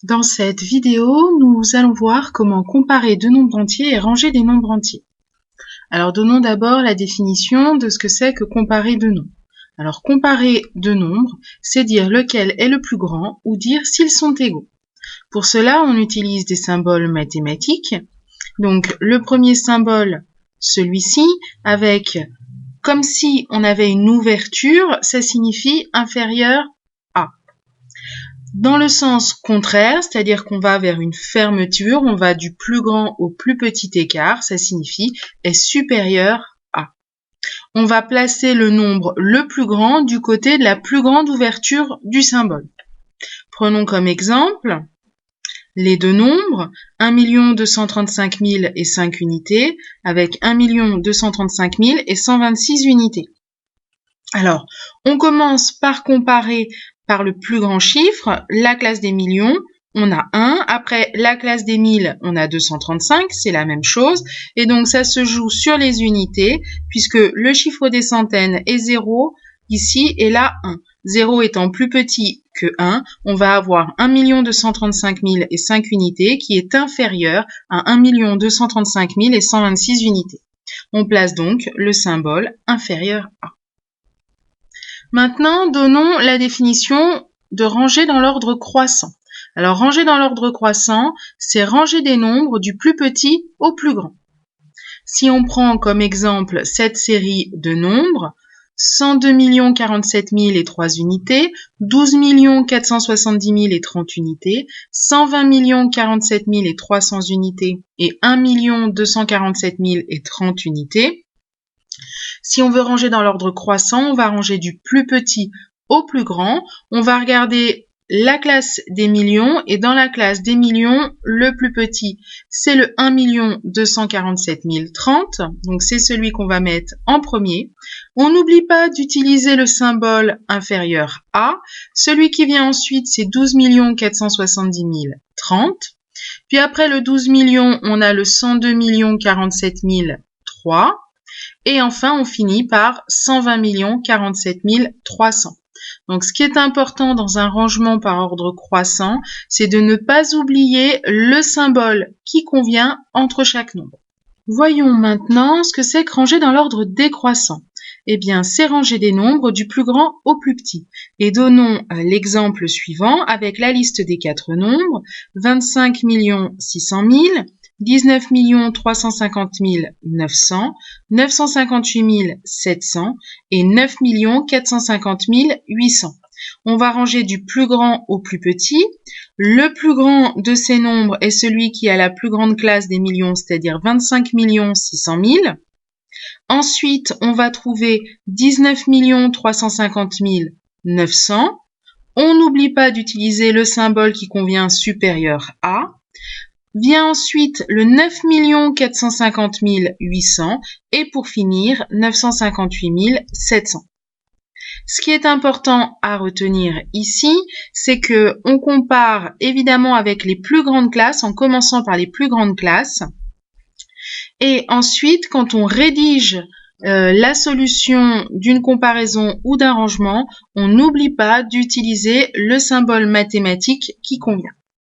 Dans cette vidéo, nous allons voir comment comparer deux nombres entiers et ranger des nombres entiers. Alors donnons d'abord la définition de ce que c'est que comparer deux nombres. Alors comparer deux nombres, c'est dire lequel est le plus grand ou dire s'ils sont égaux. Pour cela, on utilise des symboles mathématiques. Donc le premier symbole, celui-ci, avec comme si on avait une ouverture, ça signifie inférieur à. Dans le sens contraire, c'est-à-dire qu'on va vers une fermeture, on va du plus grand au plus petit écart, ça signifie est supérieur à. On va placer le nombre le plus grand du côté de la plus grande ouverture du symbole. Prenons comme exemple les deux nombres 1 235 000 et 5 unités avec 1 235 000 et 126 unités. Alors, on commence par comparer par le plus grand chiffre, la classe des millions, on a 1. Après, la classe des 1000, on a 235, c'est la même chose. Et donc, ça se joue sur les unités, puisque le chiffre des centaines est 0 ici et là 1. 0 étant plus petit que 1, on va avoir 1 235 000 et 5 unités qui est inférieur à 1 235 000 et 126 unités. On place donc le symbole inférieur à. Maintenant, donnons la définition de ranger dans l'ordre croissant. Alors, ranger dans l'ordre croissant, c'est ranger des nombres du plus petit au plus grand. Si on prend comme exemple cette série de nombres, 102 047 000 et 3 unités, 12 470 000 et 30 unités, 120 047 000 et 300 unités et 1 247 000 et 30 unités. Si on veut ranger dans l'ordre croissant, on va ranger du plus petit au plus grand. On va regarder la classe des millions et dans la classe des millions, le plus petit, c'est le 1 247 030. Donc, c'est celui qu'on va mettre en premier. On n'oublie pas d'utiliser le symbole inférieur à. Celui qui vient ensuite, c'est 12 470 030. Puis après le 12 millions, on a le 102 47 003. Et enfin, on finit par 120 47 300. Donc, ce qui est important dans un rangement par ordre croissant, c'est de ne pas oublier le symbole qui convient entre chaque nombre. Voyons maintenant ce que c'est que ranger dans l'ordre décroissant. Eh bien, c'est ranger des nombres du plus grand au plus petit. Et donnons l'exemple suivant avec la liste des quatre nombres, 25 600 000, 19 350 900, 958 700 et 9 450 800. On va ranger du plus grand au plus petit. Le plus grand de ces nombres est celui qui a la plus grande classe des millions, c'est-à-dire 25 600 000. Ensuite, on va trouver 19 350 900. On n'oublie pas d'utiliser le symbole qui convient supérieur à. Vient ensuite le 9 450 800 et pour finir 958 700. Ce qui est important à retenir ici, c'est que on compare évidemment avec les plus grandes classes en commençant par les plus grandes classes. Et ensuite, quand on rédige la solution d'une comparaison ou d'un rangement, on n'oublie pas d'utiliser le symbole mathématique qui convient.